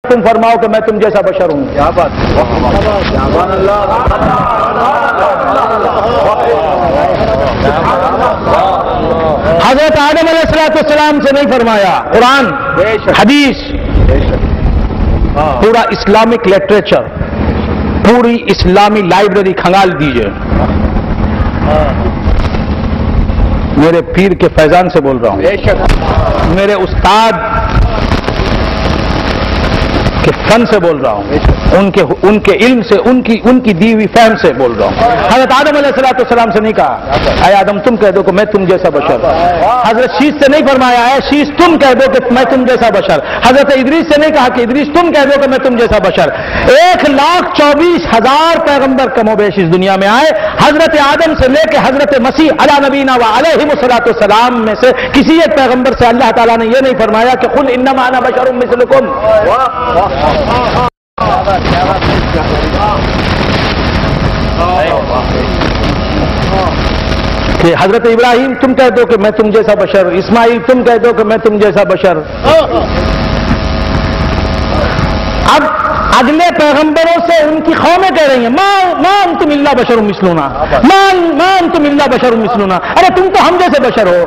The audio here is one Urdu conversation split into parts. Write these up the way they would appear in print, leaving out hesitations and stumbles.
تم فرماؤ کہ میں تم جیسا بشر ہوں. کیا بات. حضرت آدم علیہ السلام سے نہیں فرمایا. قرآن، حدیث، پورا اسلامک لٹریچر، پوری اسلامی لائبریری کھنگال دیجئے. میرے پیر کے فیضان سے بول رہا ہوں، میرے استاد کے فن سے بول رہا ہوں، ان کے علم سے، ان کی دی ہوئی فہم سے بول رہا ہوں. حضرت آدم علیہ السلام سے نہیں کہا اے آدم تم کہہ دو کہ میں تم جیسا بشر. حضرت شیش سے نہیں فرمایا اے شیش تم کہہ دو کہ میں تم جیسا بشر. حضرت ادریس سے نہیں کہا کہ ادریس تم کہہ دو کہ میں تم جیسا بشر. 1,24,000 پیغمبر کم و بیش اس دنیا میں آئے. حضرت آدم سے لے کے حضرت مسیح علی نبینا و علیہ السلام میں سے کسی ایک پیغمبر سے اللہ تعالیٰ نے یہ نہیں فرمایا کہ قل انما انا بشر مثلکم. کہ حضرت ابراہیم تم کہہ دو کہ میں تم جیسا بشر، اسماعیل تم کہہ دو کہ میں تم جیسا بشر. اب اگلے پیغمبروں سے ان کی قومیں کہہ رہی ہیں ما انتم الا بشر مثلنا، ما انتم الا بشر مثلنا. ارے تم تو ہم جیسے بشر ہو.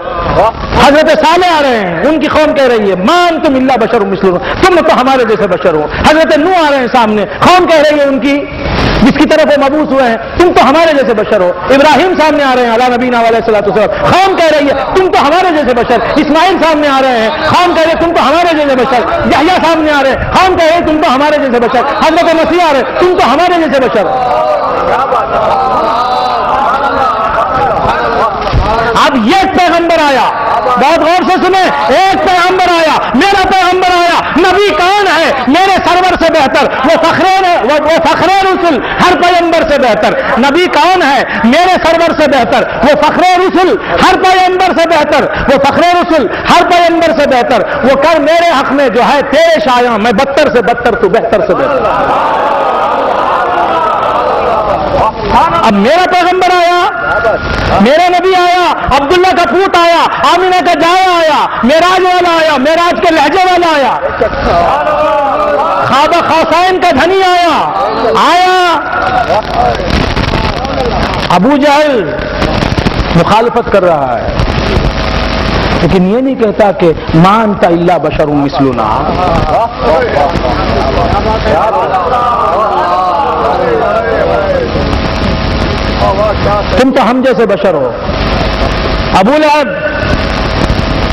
حضرت صالح آ رہے ہیں، ان کی قوم کہہ رہی ہے ما انتم الا بشر مثلنا، تم تو ہمارے جیسے بشر ہو. حضرت نوح آ رہے ہیں سامنے، قوم کہہ رہی ہے ان کی جس کی طرف وہ مبعوث ہوئے ہیں تم تو ہمارے جیسے بشر ہو. ابراہیم سامنے آ رہے ہیں علی نبینا علیہ السلام، قوم کہہ رہی ہے تم تو ہمارے جیسے بشر. اسماعیل سامنے آ رہے ہیں، قوم کہہ رہے تم تو ہمارے جیسے بشر. یحییٰ سامنے آ رہے ہیں، قوم کہہ رہے تم تو ہمارے جیسے بشر. حضرت مسیح آ رہے ہیں، تم تو ہمارے جیسے بشر. اب ایک پیغمبر آیا، بہت غور سے سنیں، ایک پیغمبر آیا، میرا پیغمبر آیا. نبی کون ہے؟ میرے سرور سے بہتر، وہ فخر رسل، ہر پیغمبر سے بہتر. نبی کون ہے؟ میرے سرور سے بہتر، وہ فخر رسل، ہر پیغمبر سے بہتر. وہ فخر رسل، ہر پیغمبر سے بہتر. وہ کر میرے حق میں جو ہے تیرے شایاں، میں بدتر سے بدتر، تو بہتر سے بہتر. اب میرا پیغمبر آیا، میرا نبی آیا، عبداللہ کا پوت آیا، آمینہ کا جایا آیا، معراج والا آیا، معراج کے لہجے والا آیا، خواب قوسین کا دھنی آیا. ابو جہل مخالفت کر رہا ہے لیکن یہ نہیں کہتا کہ ما انت الا بشر مثلنا. تم تو ہم جیسے بشر ہو. ابو لہب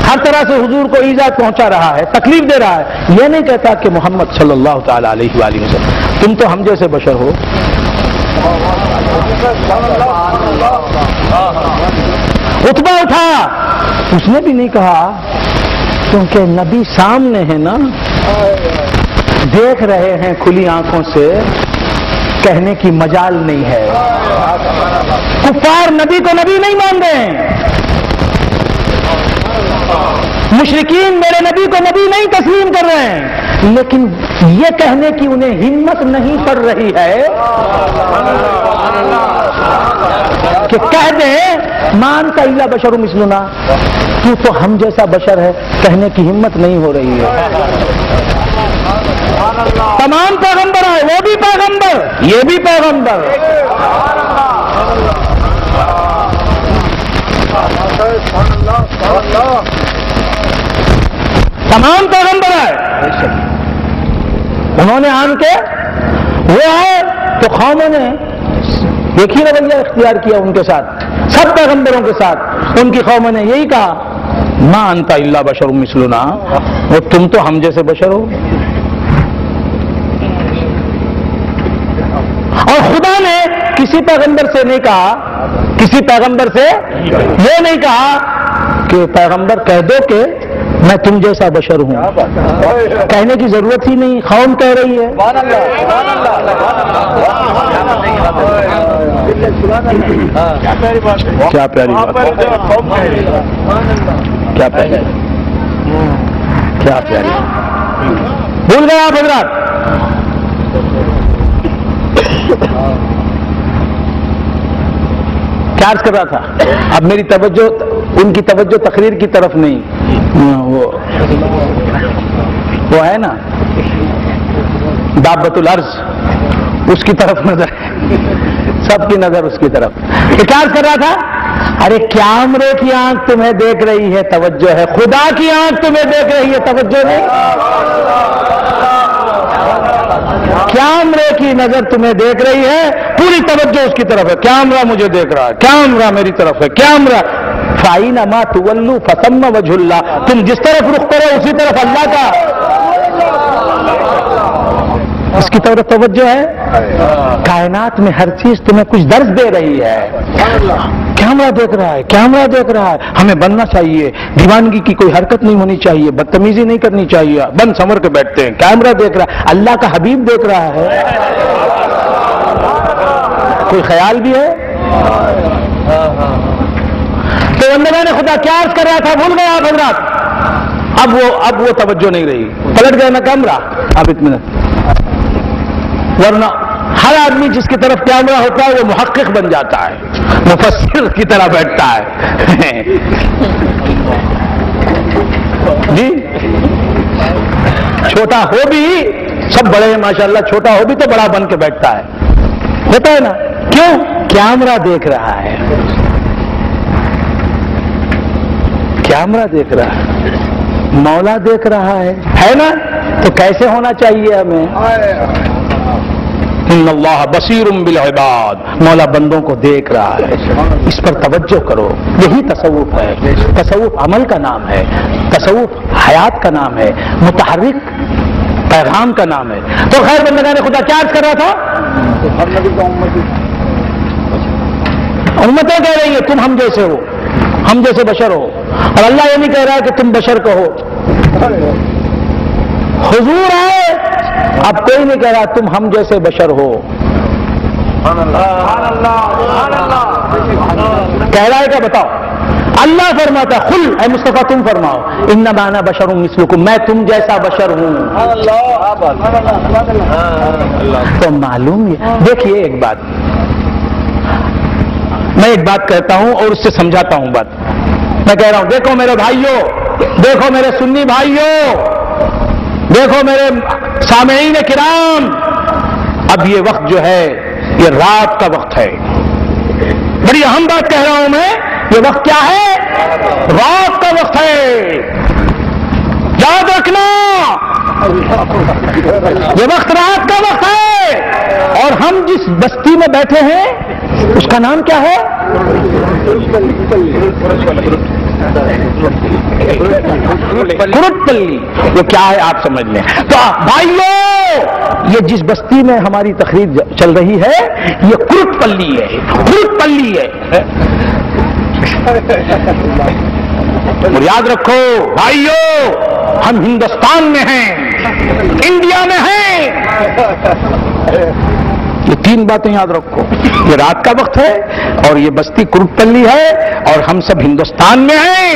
ہر طرح سے حضور کو ایذا پہنچا رہا ہے، تکلیف دے رہا ہے، یہ نہیں کہتا کہ محمد صلی اللہ تعالی علیہ وآلہ وسلم تم تو ہم جیسے بشر ہو. عتبہ اٹھا، اس نے بھی نہیں کہا کیونکہ نبی سامنے ہے نا، دیکھ رہے ہیں کھلی آنکھوں سے، کہنے کی مجال نہیں ہے. کفار نبی کو نبی نہیں مان رہے ہیں، مشرکین میرے نبی کو نبی نہیں تسلیم کر رہے ہیں، لیکن یہ کہنے کی انہیں ہمت نہیں پڑ رہی ہے کہ کہہ دیں مان کا الا بشر مثلنا، تو ہم جیسا بشر ہے، کہنے کی ہمت نہیں ہو رہی ہے. تمام پیغمبر آئے، وہ بھی پیغمبر، یہ بھی پیغمبر. تمام پیغمبر آئے، انہوں نے آن کے وہ آئے تو قوموں نے ایک ہی رویہ اختیار کیا ان کے ساتھ، سب پیغمبروں کے ساتھ. ان کی قوموں نے یہی کہا ما انت الا بشر مثلنا، وہ تم تو ہم جیسے بشر ہو. اور خدا نے کسی پیغمبر سے نہیں کہا، کسی پیغمبر سے یہ نہیں کہا کہ پیغمبر کہہ دو کہ میں تم جیسا بشر ہوں. کہنے کی ضرورت ہی نہیں، قوم کہہ رہی ہے. کیا پیاری بات، کیا پیاری، کیا پیاری. بھول گئے آپ حضرات؟ کیا عرض کر رہا تھا؟ اب میری توجہ، ان کی توجہ تقریر کی طرف نہیں، وہ ہے نا دابۃ الارض اس کی طرف نظر ہے، سب کی نظر اس کی طرف. یہ کیا کر رہا تھا؟ ارے کیمرے کی آنکھ تمہیں دیکھ رہی ہے توجہ ہے، خدا کی آنکھ تمہیں دیکھ رہی ہے توجہ نہیں. کیمرے کی نظر تمہیں دیکھ رہی ہے، پوری توجہ اس کی طرف ہے. کیمرہ مجھے دیکھ رہا ہے، کیمرہ میری طرف ہے، کیمرہ. فَأَيْنَمَا تُوَلُّوا فَثَمَّ وَجْهُ اللَّهِ. تم جس طرف رخ کرو اسی طرف اللہ کا، اس کی طرف توجہ ہے. کائنات میں ہر چیز تمہیں کچھ درس دے رہی ہے. کیمرہ دیکھ رہا ہے، کیمرہ دیکھ رہا ہے. ہمیں بننا چاہیے، دیوانگی کی کوئی حرکت نہیں ہونی چاہیے، بدتمیزی نہیں کرنی چاہیے، بن سنور کے بیٹھتے ہیں. کیمرہ دیکھ رہا ہے، اللہ کا حبیب دیکھ رہا ہے. کوئی خیال بھی ہے؟ تو بندگان خدا کیا عرض کر رہا تھا؟ بھول گئے آپ حضرات. اب وہ توجہ نہیں رہی، پلٹ گئے نا کیمرہ. اب اطمینان. ورنہ ہر آدمی جس کی طرف کیمرہ ہوتا ہے وہ محقق بن جاتا ہے، مفسر کی طرح بیٹھتا ہے. جی چھوٹا ہو بھی، سب بڑے ہیں ماشاءاللہ، چھوٹا ہو بھی تو بڑا بن کے بیٹھتا ہے، ہوتا ہے نا. کیوں؟ کیمرہ دیکھ رہا ہے، کیمرہ دیکھ رہا ہے، مولا دیکھ رہا ہے نا. تو کیسے ہونا چاہیے ہمیں؟ ان اللہ بصیر بالعباد. مولا بندوں کو دیکھ رہا ہے، اس پر توجہ کرو. یہی تصوف ہے. تصوف عمل کا نام ہے، تصوف حیات کا نام ہے، متحرک پیغام کا نام ہے. تو خیر بندگان خدا کیا عرض کر رہا تھا؟ امتیں کہہ رہی ہیں تم ہم جیسے ہو، ہم جیسے بشر ہو. اور اللہ یہ نہیں کہہ رہا کہ تم بشر کہو. حضور ہے، اب کوئی نہیں کہہ رہا تم ہم جیسے بشر ہو. کہہ رہا ہے کیا؟ بتاؤ. اللہ فرماتا خل اے مصطفیٰ تم فرماؤ انما انا بشر مثلکم، میں تم جیسا بشر ہوں. تو معلوم ہے. دیکھیے ایک بات میں ایک بات کہتا ہوں اور اس سے سمجھاتا ہوں بات. میں کہہ رہا ہوں دیکھو میرے بھائیوں، دیکھو میرے سنی بھائیوں، دیکھو میرے سامعین کرام، اب یہ وقت جو ہے یہ رات کا وقت ہے. بڑی اہم بات کہہ رہا ہوں میں. یہ وقت کیا ہے؟ رات کا وقت ہے. یاد رکھنا یہ وقت رات کا وقت ہے. اور ہم جس بستی میں بیٹھے ہیں اس کا نام کیا ہے؟ کرٹ پلی. یہ کیا ہے آپ سمجھ لیں. تو بھائیو یہ جس بستی میں ہماری تقریر چل رہی ہے یہ کرٹ پلی ہے، کرٹ پلی ہے. اور یاد رکھو بھائیو ہم ہندوستان میں ہیں، انڈیا میں ہیں. یہ تین باتیں یاد رکھو. یہ رات کا وقت ہے اور یہ بستی کرٹ پلی ہے اور ہم سب ہندوستان میں ہیں.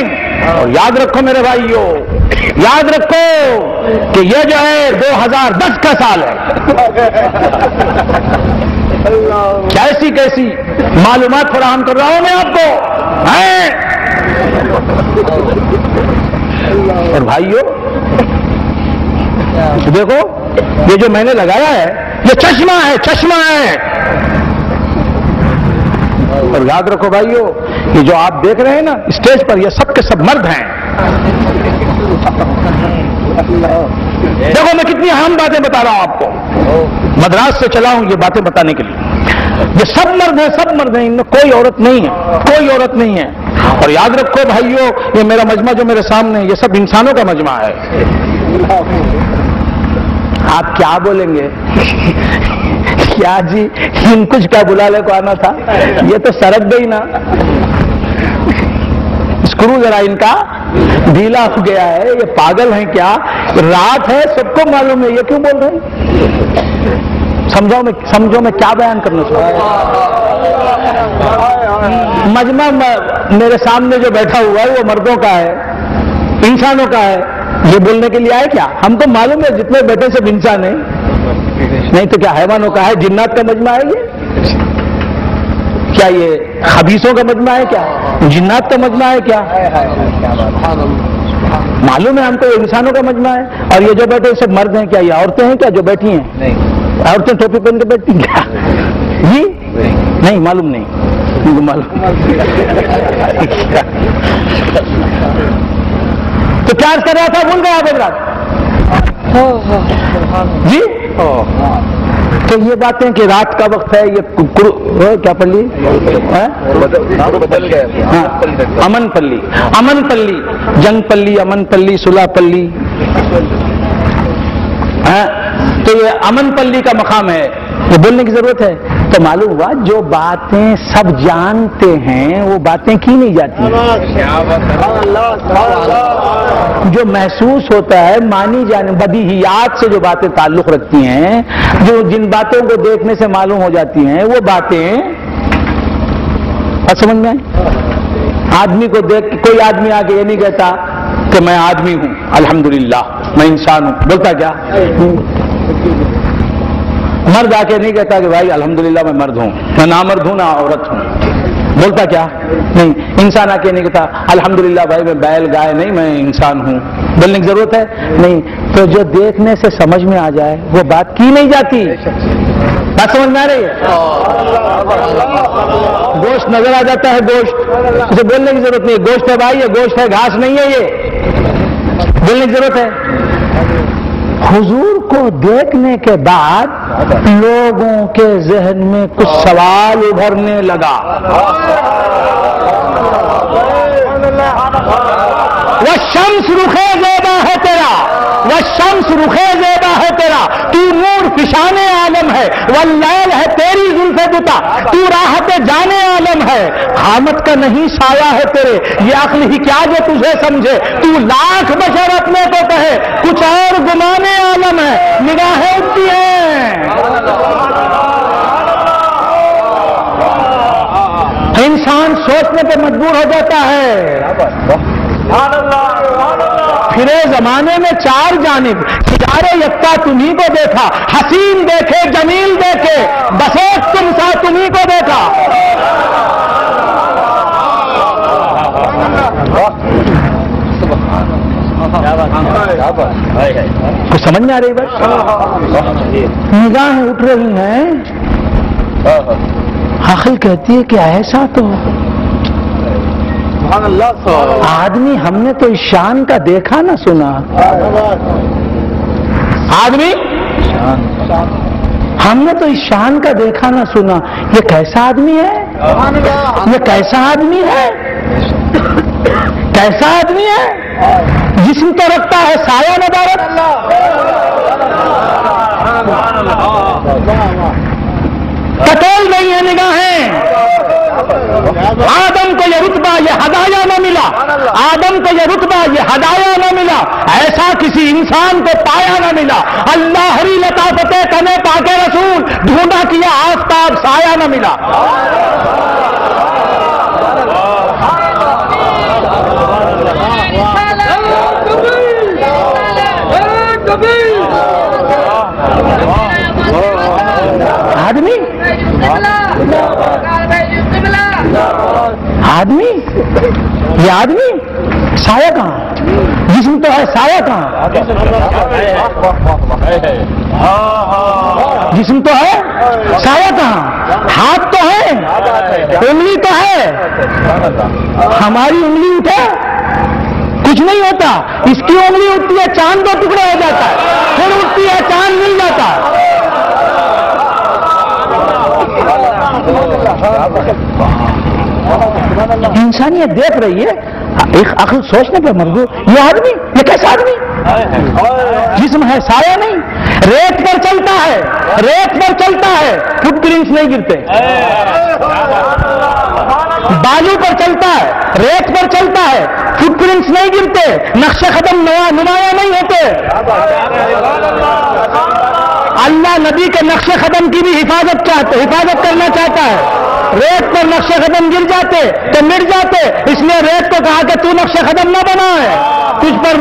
اور یاد رکھو میرے بھائیوں، یاد رکھو کہ یہ جو ہے 2010 کا سال ہے. کیسی کیسی معلومات فراہم کر رہا ہوں میں آپ کو. اور بھائیوں دیکھو یہ جو میں نے لگایا ہے یہ چشمہ ہے، چشمہ ہے. اور یاد رکھو بھائیوں یہ جو آپ دیکھ رہے ہیں نا اسٹیج پر یہ سب کے سب مرد ہیں. دیکھو میں کتنی اہم باتیں بتا رہا ہوں آپ کو. مدراس سے چلا ہوں یہ باتیں بتانے کے لیے. یہ سب مرد ہیں، سب مرد ہیں، ان میں کوئی عورت نہیں ہے، کوئی عورت نہیں ہے. اور یاد رکھو بھائیوں یہ میرا مجمع جو میرے سامنے یہ سب انسانوں کا مجمع ہے. آپ کیا بولیں گے؟ کیا جی ان کچھ کیا بلالے کو آنا تھا؟ یہ تو سرک گئی نا. اسکرو ذرا ان کا ڈھیلا ہو گیا ہے. یہ پاگل ہیں کیا؟ رات ہے سب کو معلوم ہے، یہ کیوں بول رہے ہیں؟ سمجھو میں کیا بیان کرنا چاہتا ہوں. مجمع میرے سامنے جو بیٹھا ہوا ہے وہ مردوں کا ہے، انسانوں کا ہے. یہ بولنے کے لیے آئے کیا؟ ہم تو معلوم ہے جتنے بیٹھے سب انسان ہیں، نہیں تو کیا حیوانوں کا ہے؟ جنات کا مجمع ہے یہ؟ کیا یہ خبیثوں کا مجمع ہے؟ کیا جنات کا مجمع ہے؟ کیا معلوم ہے ہم کو یہ انسانوں کا مجمع ہے، اور یہ جو بیٹھے سب مرد ہیں کیا؟ یہ عورتیں ہیں کیا جو بیٹھی ہیں؟ نہیں، عورتیں ٹوپی پہن کے بیٹھتی ہیں کیا؟ جی نہیں، معلوم نہیں، معلوم تو کیا کر رہا تھا؟ بھول گیا آپ حضرات؟ جی تو یہ باتیں کہ رات کا وقت ہے، یہ کیا پڑھ لی؟ امن پلی، امن پلی، جنگ پلی، امن پلی، صلح پلی، تو یہ امن پلی کا مقام ہے، یہ بولنے کی ضرورت ہے۔ تو معلوم ہوا جو باتیں سب جانتے ہیں وہ باتیں کی نہیں جاتی، جو محسوس ہوتا ہے مانی جانے بدیہیات سے جو باتیں تعلق رکھتی ہیں، جو جن باتوں کو دیکھنے سے معلوم ہو جاتی ہیں، وہ باتیں اور سمجھ میں آئے؟ آدمی کو دیکھ کے کوئی آدمی آ کے یہ نہیں کہتا کہ میں آدمی ہوں الحمدللہ میں انسان ہوں، بولتا کیا؟ مرد آ کے نہیں کہتا کہ بھائی الحمدللہ میں مرد ہوں، میں نامرد ہوں نہ عورت ہوں، بولتا کیا؟ نہیں۔ انسان آ کے نہیں کہتا الحمدللہ بھائی میں بیل گائے نہیں میں انسان ہوں، بولنے کی ضرورت ہے؟ نہیں۔ تو جو دیکھنے سے سمجھ میں آ جائے وہ بات کی نہیں جاتی، بات سمجھ میں آ رہی ہے؟ گوشت نظر آ جاتا ہے، گوشت، اسے بولنے کی ضرورت نہیں ہے گوشت ہے بھائی، یہ گوشت ہے، گھاس نہیں ہے، یہ بولنے کی ضرورت ہے؟ حضور کو دیکھنے کے بعد لوگوں کے ذہن میں کچھ سوال ابھرنے لگا، والشمس رخے زیبا ہے تیرا، والشمس رخے زیبا ہے تیرا، تو نور فشان عالم ہے، واللیل ہے تیری زلف دوتا، تو راحت جانے عالم ہے، قامت کا نہیں سایہ ہے تیرے، یہ عقل ہی کیا جو تجھے سمجھے، تو لاکھ بشر اپنے کو کہے کچھ اور گمانے عالم ہے، نگاہیں اٹھتی ہیں۔ انسان سوچنے پہ مجبور ہو جاتا ہے۔ پھرے زمانے میں چار جانب سجارے یکتا تمہیں کو دیکھا، حسین دیکھے جمیل دیکھے، بس ایک تم سا تمہیں کو دیکھا۔ کچھ سمجھ میں آ رہی بات؟ نگاہیں اٹھ رہی ہیں، عقل کہتی ہے کہ ایسا تو آدمی ہم نے تو اس شان کا دیکھا نہ سنا، آدمی ہم نے تو اس شان کا دیکھا نہ سنا، یہ کیسا آدمی ہے؟ یہ کیسا آدمی ہے؟ کیسا آدمی ہے؟ جسم تو رکھتا ہے سایہ مبارک، کٹول رہی ہیں نگاہیں۔ آدم کو یہ رتبہ یہ ہدایہ نہ ملا، آدم کو یہ رتبہ یہ ہدایہ نہ ملا، ایسا کسی انسان کو پایا نہ ملا، اللہ ہری لطافت کنے پاک رسول ڈھونڈا کیا آفتاب سایہ نہ ملا۔ آدمی آدمی یہ آدمی سایہ کہاں؟ جسم تو ہے سایہ کہاں؟ جسم تو ہے سایہ کہاں؟ ہاتھ تو ہے، انگلی تو ہے، ہماری انگلی اٹھے کچھ نہیں ہوتا، اس کی انگلی اٹھتی ہے چاند دو ٹکڑے ہو جاتا ہے، پھر اٹھتی ہے چاند مل جاتا ہے۔ انسانیت دیکھ رہی ہے، ایک عقل سوچنے پہ مجبور، یہ آدمی یہ کیسا آدمی؟ جسم ہے سایہ نہیں، ریت پر چلتا ہے، ریت پر چلتا ہے، فٹ پرنٹس نہیں گرتے، بالو پر چلتا ہے، ریت پر چلتا ہے، فٹ پرنٹس نہیں گرتے، نقش قدم نمایاں نہیں ہوتے۔ اللہ نبی کے نقش قدم کی بھی حفاظت کرنا چاہتا ہے، ریت پر نقش قدم گر جاتے تو مٹ جاتے، اس لیے ریت کو کہا کہ تو نقش قدم نہ بنائے، تجھ پر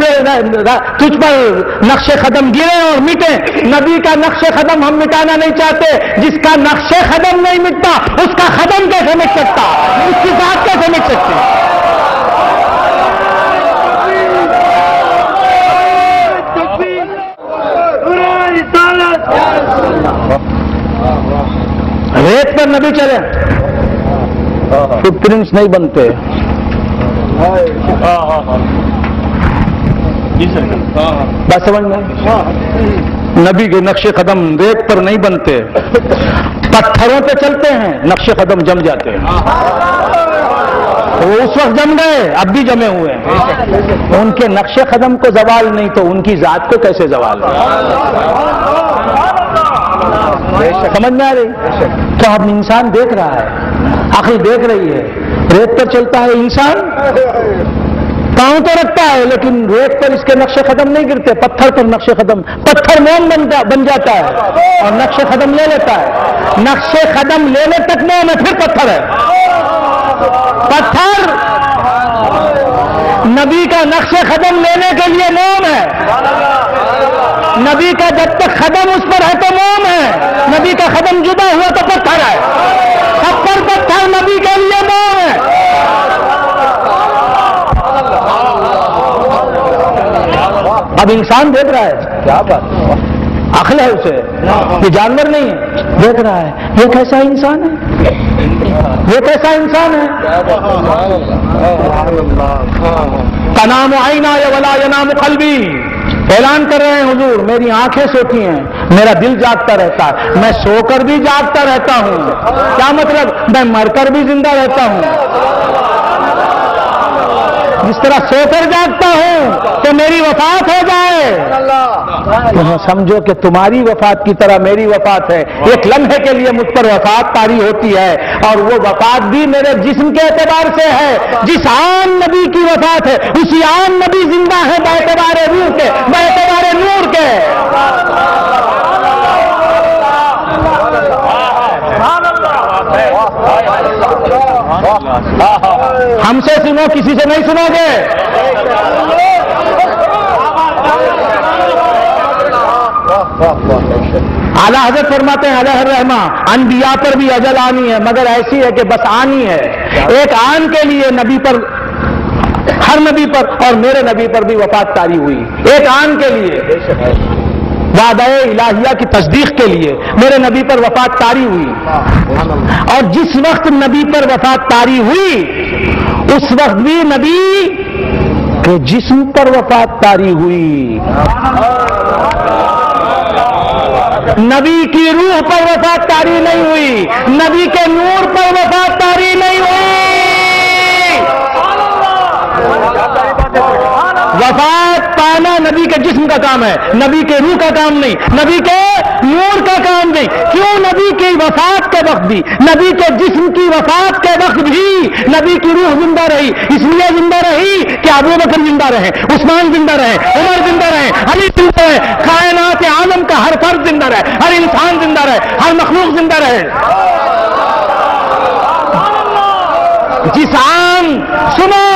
نقش قدم گرے اور مٹے۔ نبی کا نقش قدم ہم مٹانا نہیں چاہتے، جس کا نقش قدم نہیں مٹتا اس کا قدم کیسے مٹ سکتا، اس کی ذات کیسے مٹ سکتی؟ اگر نبی چلے فٹ پرنٹس نہیں بنتے. بات سمجھ میں؟ نبی کے نقش قدم ریت پر نہیں بنتے، پتھروں پہ چلتے ہیں، نقش قدم جم جاتے ہیں. وہ اس وقت جم گئے، اب بھی جمے ہوئے ہیں. ان کے نقش قدم کو زوال نہیں تو ان کی ذات کو کیسے زوال ہے؟ سمجھ میں آ رہی؟ تو اب انسان دیکھ رہا ہے، عقل دیکھ رہی ہے، ریت پر چلتا ہے انسان، پاؤں تو رکھتا ہے لیکن ریت پر اس کے نقش قدم نہیں گرتے، پتھر پر نقش قدم، پتھر موم بن جاتا ہے اور نقش قدم لے لیتا ہے. نقش قدم لینے تک موم ہے، پھر پتھر ہے. پتھر نبی کا نقش قدم لینے کے لیے موم ہے. نبی کا جب تک قدم اس پر ہے تو موم ہے، نبی کا قدم جدا ہوا تو پتھر ہے. پتھر نبی کے لیے موم ہے. اب انسان دیکھ رہا ہے، کیا بات، عقل ہے اسے، یہ جانور نہیں ہے، دیکھ رہا ہے یہ کیسا انسان ہے، یہ کیسا انسان ہے. تنام عینایا ولا ینام قلبی، اعلان کر رہے ہیں حضور میری آنکھیں سوتی ہیں، میرا دل جاگتا رہتا ہے، میں سو کر بھی جاگتا رہتا ہوں. کیا مطلب؟ میں مر کر بھی زندہ رہتا ہوں. جس طرح سو کر جاگتا ہوں تو میری وفات ہو جائے، تو سمجھو کہ تمہاری وفات کی طرح میری وفات ہے. ایک لمحے کے لیے مجھ پر وفات طاری ہوتی ہے اور وہ وفات بھی میرے جسم کے اعتبار سے ہے. جس آن نبی کی وفات ہے اسی آن نبی زندہ ہے باعتبار روح کے، باعتبار نور کے. ہم سے سنو، کسی سے نہیں سنو گے. اعلیٰ حضرت فرماتے ہیں علیہ الرحمہ، انبیاء پر بھی اجل آنی ہے مگر ایسی ہے کہ بس آنی ہے. ایک آن کے لیے نبی پر، ہر نبی پر اور میرے نبی پر بھی وفات طاری ہوئی. ایک آن کے لیے، وعدہ الہیہ کی تصدیق کے لیے میرے نبی پر وفات طاری ہوئی. اور جس وقت نبی پر وفات طاری ہوئی اس وقت بھی نبی کے جسم پر وفات طاری ہوئی. نبی کی روح پر وفات طاری نہیں ہوئی، نبی کے نور پر وفات طاری نہیں ہوئی. وفات پانا نبی کے جسم کا کام ہے، نبی کے روح کا کام نہیں، نبی کے نور کا کام نہیں. کیوں؟ نبی کی وفات کے وقت بھی، نبی کے جسم کی وفات کے وقت بھی نبی کی روح زندہ رہی. اس لیے زندہ رہی کہ ابو بکر زندہ رہے، عثمان زندہ رہے، عمر زندہ رہے، علی زندہ رہے، کائنات عالم کا ہر فرد زندہ رہے، ہر انسان زندہ رہے، ہر مخلوق زندہ رہے. جس آن، سنو،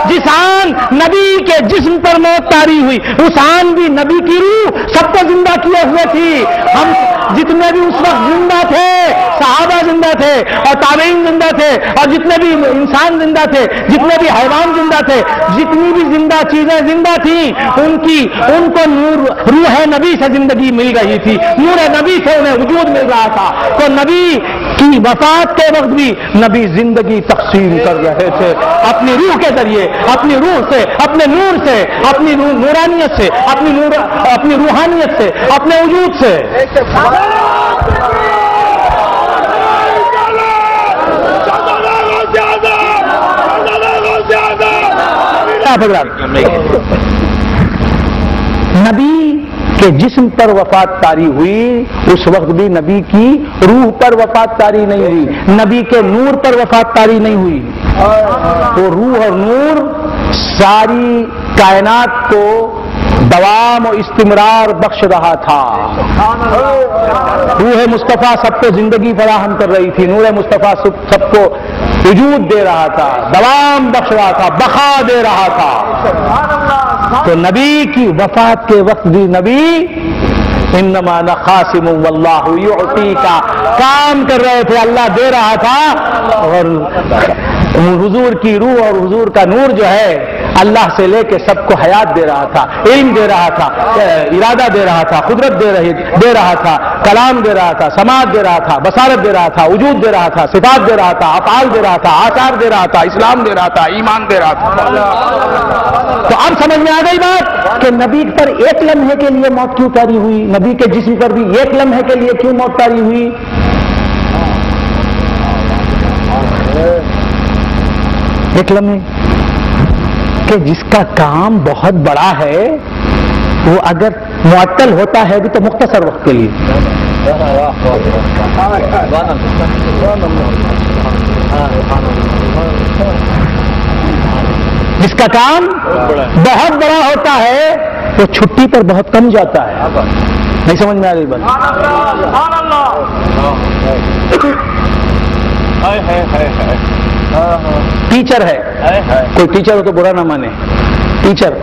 جس آن نبی کے جسم پر موت طاری ہوئی اس آن بھی نبی کی روح سب کو زندہ کیے ہوئے تھی. ہم جتنے بھی اس وقت زندہ تھے، صحابہ زندہ تھے اور تابعین زندہ تھے اور جتنے بھی انسان زندہ تھے، جتنے بھی حیوان زندہ تھے، جتنی بھی زندہ چیزیں زندہ تھیں ان کو نور روح نبی سے زندگی مل رہی تھی، نور نبی سے انہیں وجود مل رہا تھا. تو نبی کی وفات کے وقت بھی نبی زندگی تقسیم کر رہے تھے اپنی روح کے ذریعے، اپنی روح سے، اپنے نور سے، اپنی نورانیت سے، اپنی روحانیت سے، اپنے وجود سے. نبی کے جسم پر وفات طاری ہوئی اس وقت بھی نبی کی روح پر وفات طاری نہیں ہوئی، نبی کے نور پر وفات طاری نہیں ہوئی. تو روح اور نور ساری کائنات کو دوام و استمرار بخش رہا تھا. روح مصطفیٰ سب کو زندگی فراہم کر رہی تھی، نور مصطفیٰ سب کو وجود دے رہا تھا، دوام بخش رہا تھا، بقا دے رہا تھا. تو نبی کی وفات کے وقت بھی نبی انما انا قاسم واللہ یعطی کا کام کر رہے تھے، اللہ دے رہا تھا. اور حضور کی روح اور حضور کا نور جو ہے اللہ سے لے کے سب کو حیات دے رہا تھا، علم دے رہا تھا، ارادہ دے رہا تھا، قدرت دے رہا تھا، کلام دے رہا تھا، سماعت دے رہا تھا، بصارت دے رہا تھا، وجود دے رہا تھا، صفات دے رہا تھا، افعال دے رہا تھا، آثار دے رہا تھا، اسلام دے رہا تھا، ایمان دے رہا تھا۔ تو اب سمجھ میں آ گئی بات کہ نبی پر ایک لمحے کے لیے موت کیوں طاری ہوئی، نبی کے جسم پر بھی ایک لمحے کے لیے کیوں موت طاری ہوئی؟ ایک لمحے کہ جس کا کام بہت بڑا ہے وہ اگر معطل ہوتا ہے بھی تو مختصر وقت کے لیے، جس کا کام بہت بڑا ہوتا ہے وہ چھٹی پر بہت کم جاتا ہے۔ نہیں سمجھ میں آ رہی بات؟ ٹیچر ہے، کوئی ٹیچر ہو تو برا نہ مانے، ٹیچر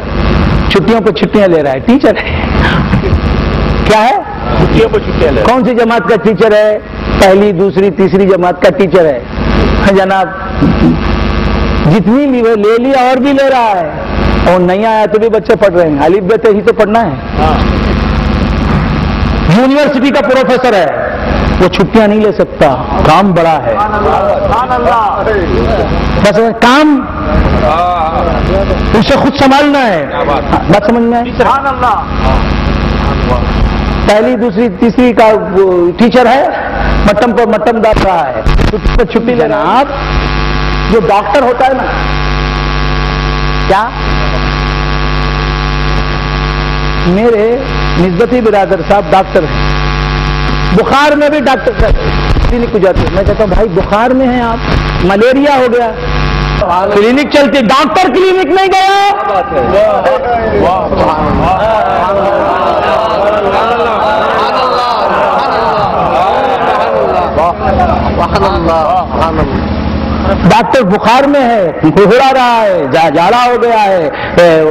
چھٹیوں پہ چھٹیاں لے رہا ہے، ٹیچر ہے، کیا ہے؟ چھٹیوں پہ چھٹیاں لے رہا ہے۔ کون سی جماعت کا ٹیچر ہے؟ پہلی دوسری تیسری جماعت کا ٹیچر ہے جناب، جتنی لے لیا اور بھی لے رہا ہے، اور نہیں آیا تو بھی بچے پڑھ رہے ہیں، الف ب ت ہی تو پڑھنا ہے۔ یونیورسٹی کا پروفیسر ہے، وہ چھٹیاں نہیں لے سکتا، کام بڑا ہے، بس کام اسے خود سنبھالنا ہے، بات سمجھ میں؟ پہلی دوسری تیسری کا ٹیچر ہے، مٹم پر مٹم ڈال رہا ہے، چھٹی پر چھٹی لینا۔ آپ جو ڈاکٹر ہوتا ہے نا، کیا میرے نسبتی برادر صاحب ڈاکٹر ہیں، بخار میں بھی ڈاکٹر کلینک کو جاتے ہیں، میں کہتا ہوں بھائی بخار میں ہیں آپ، ملیریا ہو گیا، کلینک چلتی، ڈاکٹر کلینک نہیں گیا۔ ڈاکٹر بخار میں ہے، گھبرا رہا ہے، جاڑا ہو گیا ہے،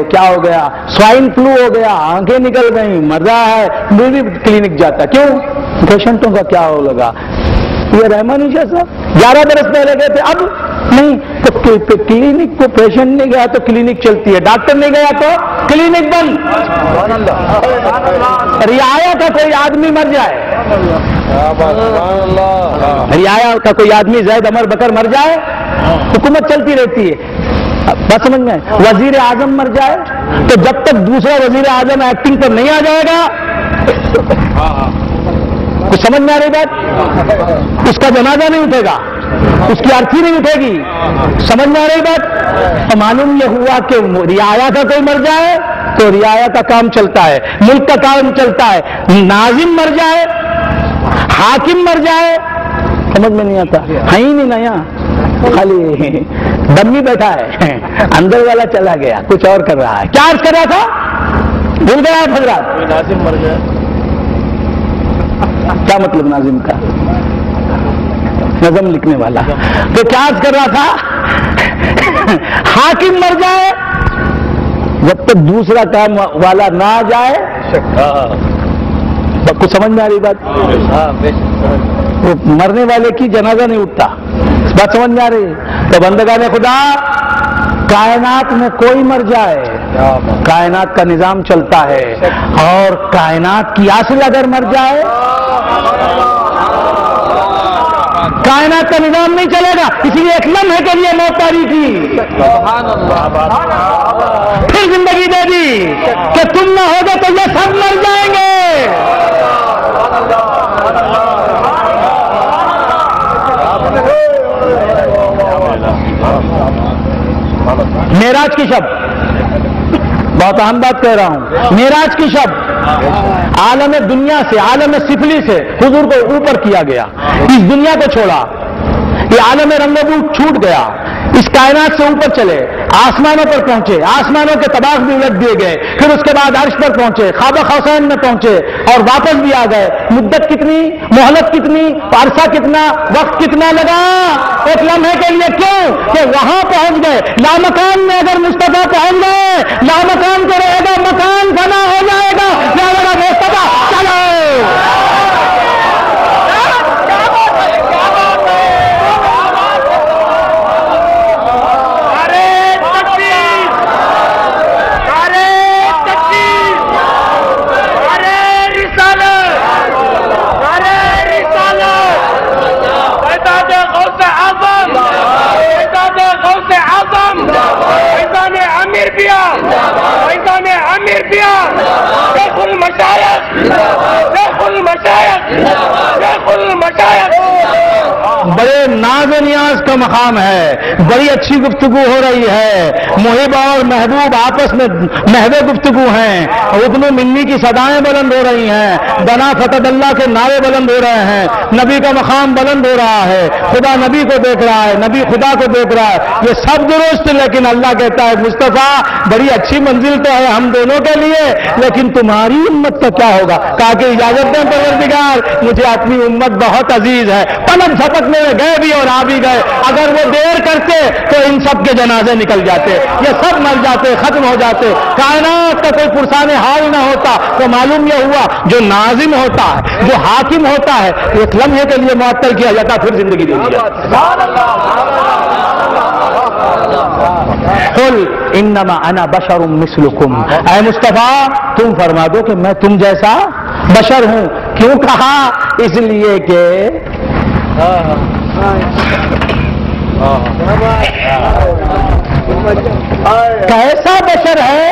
کیا ہو گیا، سوائن فلو ہو گیا، آنکھیں نکل گئی، مر رہا ہے، وہ بھی کلینک جاتا، کیوں؟ پیشنٹوں کا کیا ہو لگا؟ یہ رحمانی جیسا 11 برس پہلے گئے تھے، اب نہیں تو کلینک کو پیشنٹ نہیں گیا تو کلینک چلتی ہے، ڈاکٹر نہیں گیا تو کلینک بند۔ رعایا کا کوئی آدمی مر جائے، رعایا کا کوئی آدمی زید عمر بکر مر جائے، حکومت چلتی رہتی ہے، بات سمجھ میں؟ وزیر اعظم مر جائے تو جب تک دوسرا وزیر اعظم ایکٹنگ پر نہیں آ جائے گا، کچھ سمجھ میں آ رہی بات؟ اس کا جنازہ نہیں اٹھے گا، اس کی ارتھی نہیں اٹھے گی، سمجھ میں آ رہی بات؟ تو معلوم یہ ہوا کہ رعایا کا کوئی مر جائے تو رعایا کا کام چلتا ہے، ملک کا کام چلتا ہے، ناظم مر جائے، حاکم مر جائے، سمجھ میں نہیں آتا، ہے ہی نہیں نیا، خالی دمی بیٹھا ہے، اندر والا چلا گیا کچھ اور کر رہا ہے، کیا عرض کر رہا تھا؟ بھول گیا آپ حضرات؟ ناظم مر جائے، کیا مطلب ناظم کا؟ نظم لکھنے والا، تو کیا عرض کر رہا تھا؟ حاکم مر جائے، جب تک دوسرا کام والا نہ آ جائے، کچھ سمجھ میں آ رہی بات؟ وہ مرنے والے کی جنازہ نہیں اٹھتا، بات سمجھ میں آ رہی؟ تو بندگان خدا، کائنات میں کوئی مر جائے، کائنات کا نظام چلتا ہے، اور کائنات کی اصل اگر مر جائے، کائنات کا نظام نہیں چلے گا، اسی لیے ایک لمحے کے لیے موت طاری کی، پھر زندگی دے دی کہ تم نہ ہوگے تو یہ سب مر جائیں گے۔ معراج کی شب، بہت اہم بات کہہ رہا ہوں، معراج کی شب عالم دنیا سے، عالم سفلی سے حضور کو اوپر کیا گیا، اس دنیا کو چھوڑا، یہ عالم رنگ و بو چھوٹ گیا، اس کائنات سے اوپر چلے، آسمانوں پر پہنچے، آسمانوں کے طباق بھی الٹ دیے گئے، پھر اس کے بعد عرش پر پہنچے، خواب قوسین میں پہنچے اور واپس بھی آ گئے۔ مدت کتنی، مہلت کتنی، عرصہ کتنا، وقت کتنا لگا؟ ایک لمحے کے لیے، کیوں کہ وہاں پہنچ گئے۔ لامکان میں اگر مصطفیٰ پہنچ گئے، لامکان کو رہے گا، مکان فنا ہو جائے گا، لہذا مصطفیٰ چلو۔ بڑے ناز و نیاز کا مقام ہے، بڑی اچھی گفتگو ہو رہی ہے، محب اور محبوب آپس میں محو گفتگو ہیں، ابن منی کی صدائیں بلند ہو رہی ہیں، دنا فتح اللہ کے نعرے بلند ہو رہے ہیں، نبی کا مقام بلند ہو رہا ہے، خدا نبی کو دیکھ رہا ہے، نبی خدا کو دیکھ رہا ہے، یہ سب درست، لیکن اللہ کہتا ہے مصطفیٰ بڑی اچھی منزل تو ہے ہم دونوں کے لیے، لیکن تمہاری امت کا کیا ہوگا؟ کہا کہ اجازت دیں پروردگار، مجھے اپنی امت بہت عزیز ہے، پلک جھپکنے میں گئے بھی اور آ بھی گئے، اگر وہ دیر کرتے تو ان سب کے جنازے نکل جاتے، یہ سب مر جاتے، ختم ہو جاتے، کائنات کا کوئی پرسان حال نہ ہوتا۔ تو معلوم یہ ہوا جو ناظم ہوتا ہے، جو حاکم ہوتا ہے، ایک لمحے کے لیے معطل کیا جاتا، پھر زندگی دے دی جاتی۔ قل انما انا بشر مثلکم، اے مصطفیٰ تم فرما دو کہ میں تم جیسا بشر ہوں۔ کیوں کہا؟ اس لیے کہ کیسا بشر ہے؟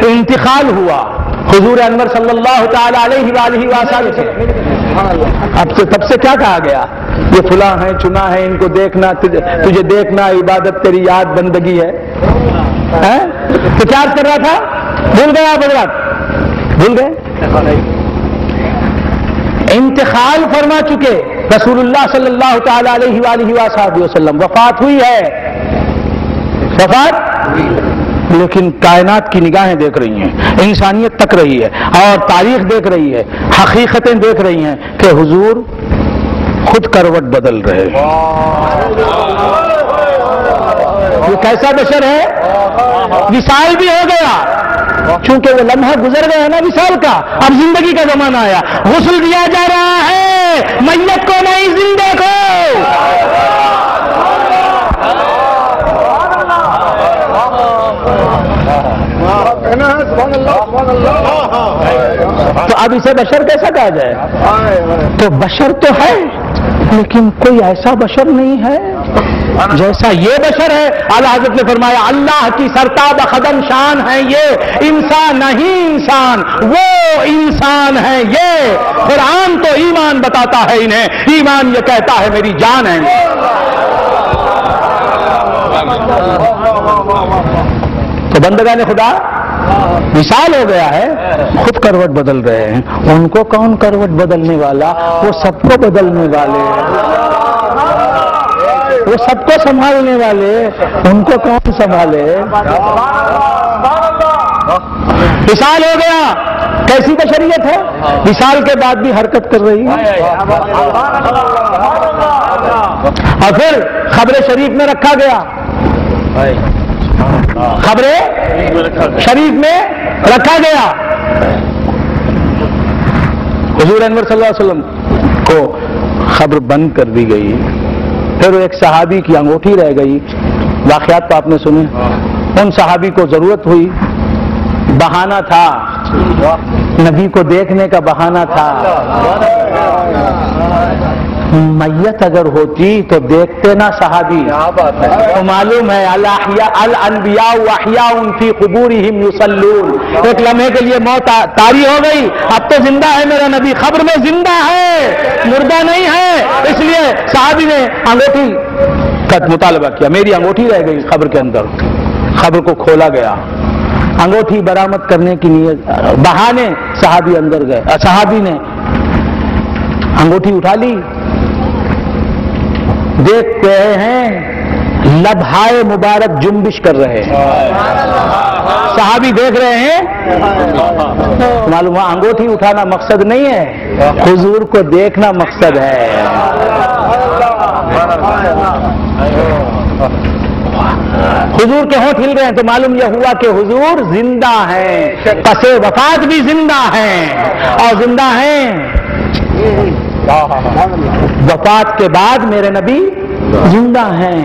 انتقال ہوا حضور انور صلی اللہ تعالی علیہ وآلہ وسلم سے، تب سے کیا کہا گیا؟ یہ فلاں ہیں، چنا ہے، ان کو دیکھنا، تجھے دیکھنا عبادت، تیری یاد بندگی ہے۔ تو کیا کر رہا تھا؟ بھول گئے آپ حضرات؟ بھول گئے؟ انتقال فرما چکے رسول اللہ صلی اللہ تعالی علیہ وآلہ وسلم، وفات ہوئی ہے، وفات، لیکن کائنات کی نگاہیں دیکھ رہی ہیں، انسانیت تک رہی ہے اور تاریخ دیکھ رہی ہے، حقیقتیں دیکھ رہی ہیں کہ حضور خود کروٹ بدل رہے۔ یہ کیسا بشر ہے؟ وصال بھی ہو گیا، چونکہ وہ لمحہ گزر گیا نا وصال کا، اب زندگی کا زمانہ آیا، غسل دیا جا رہا ہے، میت کو نہیں زندے کو۔ تو اب اسے بشر کیسا کہا جائے؟ تو بشر تو ہے، لیکن کوئی ایسا بشر نہیں ہے جیسا یہ بشر ہے۔ اعلیٰ حضرت نے فرمایا اللہ کی سرتاب قدم شان ہے یہ، انسان نہیں انسان، وہ انسان ہے یہ۔ قرآن تو ایمان بتاتا ہے انہیں، ایمان یہ کہتا ہے میری جان ہے۔ تو بندگان خدا مثال ہو گیا ہے، خود کروٹ بدل رہے ہیں۔ ان کو کون کروٹ بدلنے والا؟ وہ سب کو بدلنے والے، وہ سب کو سنبھالنے والے، ان کو کون سنبھالے؟ مثال ہو گیا، کیسی بشریت ہے؟ مثال کے بعد بھی حرکت کر رہی ہے۔ اور پھر خبر شریف میں رکھا گیا، خبر شریف میں رکھا گیا، حضور انور صلی اللہ علیہ وسلم کو خبر بند کر دی گئی۔ پھر ایک صحابی کی انگوٹھی رہ گئی، واقعات تو آپ نے سنے، ان صحابی کو ضرورت ہوئی، بہانہ تھا، نبی کو دیکھنے کا بہانہ تھا۔ میت اگر ہوتی تو دیکھتے نا صحابی، تو معلوم ہے الانبیاء واحیاء فی قبورہم یصلون، ایک لمحے کے لیے موت طاری ہو گئی، اب تو زندہ ہے میرا نبی، خبر میں زندہ ہے، مردہ نہیں ہے۔ اس لیے صحابی نے انگوٹھی کا مطالبہ کیا، میری انگوٹھی رہ گئی قبر کے اندر۔ خبر کو کھولا گیا، انگوٹھی برآمد کرنے کی نیت، بہانے صحابی اندر گئے، صحابی نے انگوٹھی اٹھا لی، دیکھ رہے ہیں لبہائے مبارک جنبش کر رہے ہیں، صحابی دیکھ رہے ہیں، معلوم ہے انگوٹھی اٹھانا مقصد نہیں ہے، حضور کو دیکھنا مقصد ہے۔ حضور کے ہونٹ ہل رہے ہیں تو معلوم یہ ہوا کہ حضور زندہ ہیں، پس وفات بھی زندہ ہیں، اور زندہ ہیں وفات کے بعد میرے نبی زندہ ہیں۔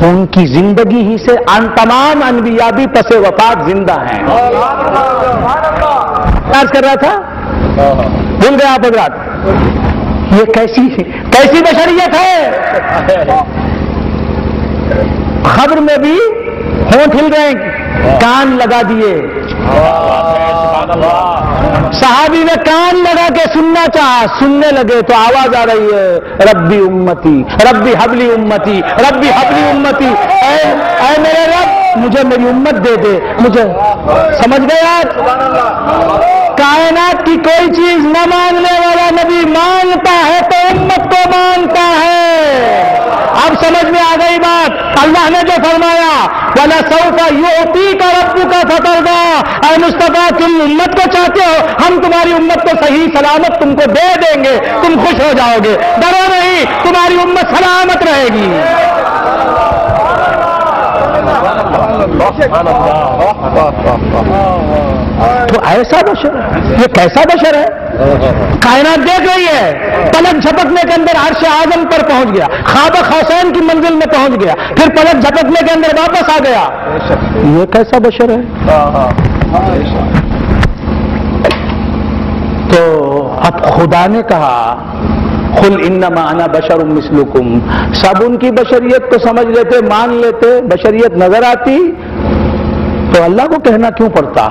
ان کی زندگی ہی سے تمام انبیاء بھی پس وفات زندہ ہیں۔ عرض کر رہا تھا، بھول گئے آپ حضرات؟ یہ کیسی بشریت ہے؟ خبر میں بھی ہونٹ ہل رہے ہیں، کان لگا دیے. صحابی نے کان لگا کے سننا چاہا، سننے لگے تو آواز آ رہی ہے ربی امتی ربی حبلی امتی ربی حبلی امتی، اے میرے رب مجھے میری امت دے دے مجھے. سمجھ گئے یار؟ کائنات کی کوئی چیز نہ ماننے والا نبی مانتا ہے تو امت کو مانتا ہے. اب سمجھ میں آ گئی بات. اللہ نے جو فرمایا وَلَسَوْفَ يُعْطِيكَ رَبُّكَ فَتَرْضَىٰ، اے مصطفیٰ تم امت کو چاہتے ہو، ہم تمہاری امت کو صحیح سلامت تم کو دے دیں گے، تم خوش ہو جاؤ گے. ڈرو نہیں، تمہاری امت سلامت رہے گی. تو ایسا بشر ہے، یہ کیسا بشر ہے؟ کائنات دیکھ رہی ہے، پلک جھپکنے کے اندر عرش اعظم پر پہنچ گیا، خواب قوسین کی منزل میں پہنچ گیا، پھر پلک جھپکنے کے اندر واپس آ گیا. یہ کیسا بشر ہے؟ تو اب خدا نے کہا قل انما انا بشر مثلکم، سب ان کی بشریت کو سمجھ لیتے، مان لیتے، بشریت نظر آتی تو اللہ کو کہنا کیوں پڑتا؟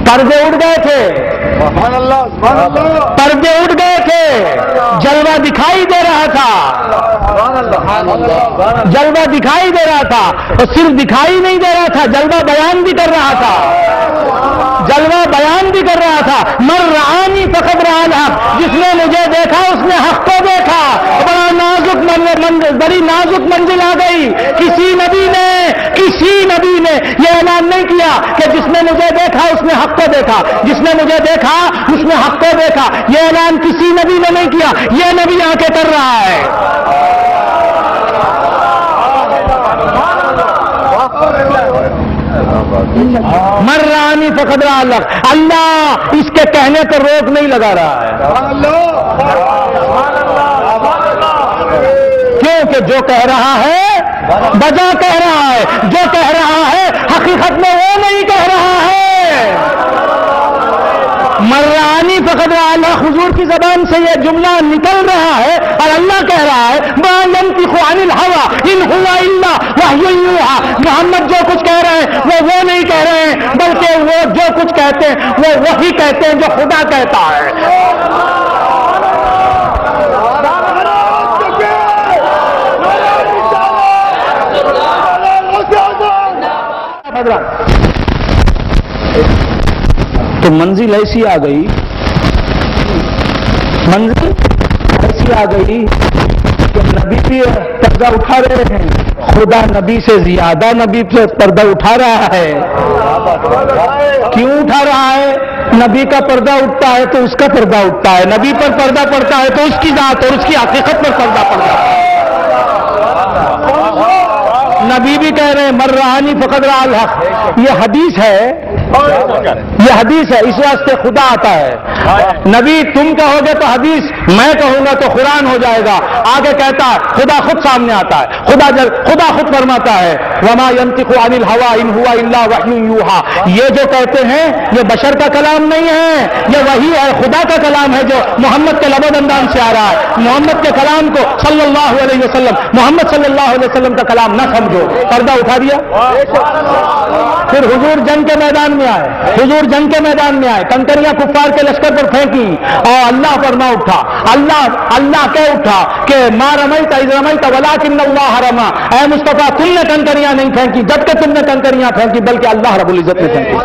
پردے اٹھ گئے تھے، پردے اٹھ گئے تھے، جلوہ دکھائی دے رہا تھا، جلوہ دکھائی دے رہا تھا، اور صرف دکھائی نہیں دے رہا تھا، جلوہ بیان بھی کر رہا تھا، جلوہ بیان بھی کر رہا تھا. من رآنی فقد رأى الحق، جس نے مجھے دیکھا اس نے حق کو دیکھا. بڑا نازک بڑی نازک منزل آ گئی. کسی نبی نے یہ اعلان نہیں کیا کہ جس نے مجھے دیکھا اس نے حق کو دیکھا، جس نے مجھے دیکھا اس نے حق کو دیکھا. یہ اعلان کسی نبی نے نہیں کیا، یہ نبی آ کے کر رہا ہے. من رآنی فقد رأى الحق، اللہ اس کے کہنے پر روک نہیں لگا رہا ہے. کیونکہ جو کہہ رہا ہے بجا کہہ رہا ہے، جو کہہ رہا ہے حقیقت میں وہ نہیں کہہ رہا ہے. من رآنی فقد رأى الحق، حضور کی زبان سے یہ جملہ نکل رہا ہے اور اللہ کہہ رہا ہے ما ينطق عن الهوى ان هو الا وحی یوحى. محمد جو کچھ کہہ رہے ہیں وہ نہیں کہہ رہے ہیں، بلکہ وہ جو کچھ کہتے ہیں وہ وہی کہتے ہیں جو خدا کہتا ہے. تو منزل ایسی آ گئی، منزل ایسی آ گئی کہ نبی بھی پردہ اٹھا رہے ہیں، خدا نبی سے زیادہ نبی سے پردہ اٹھا رہا ہے. کیوں اٹھا رہا ہے؟ نبی کا پردہ اٹھتا ہے تو اس کا پردہ اٹھتا ہے، نبی پر پردہ پڑتا ہے تو اس کی ذات اور اس کی حقیقت پر پردہ پڑتا ہے. نبی بھی کہہ رہے ہیں من رآنی فقد رأى الحق. یہ حدیث ہے، یہ حدیث ہے، اس واسطے خدا آتا ہے. نبی تم کہو گے تو حدیث، میں کہوں گا تو قرآن ہو جائے گا. آگے کہتا ہے خدا خود سامنے آتا ہے، خدا خود فرماتا ہے وما ينطق عن الهوى ان هو الا وحی یوحى. یہ جو کہتے ہیں یہ بشر کا کلام نہیں ہے، یہ وحی ہے، خدا کا کلام ہے جو محمد کے لب و دندان سے آ رہا ہے. محمد کے کلام کو صلی اللہ علیہ وسلم، محمد صلی اللہ علیہ وسلم کا کلام نہ سمجھو. پردہ اٹھا دیا. پھر حضور جنگ کے میدان میں آئے، حضور جنگ کے میدان میں آئے، کنکریاں کفار کے لشکر پر پھینکی اور اللہ پر نہ اٹھا. اللہ کہہ اٹھا کہ ما رمیت اذ رمیت ولکن اللہ رمی. اے مصطفیٰ تم نے کنکریاں نہیں پھینکی جبکہ تم نے کنکریاں پھینکی، بلکہ اللہ رب العزت نے پھینکی.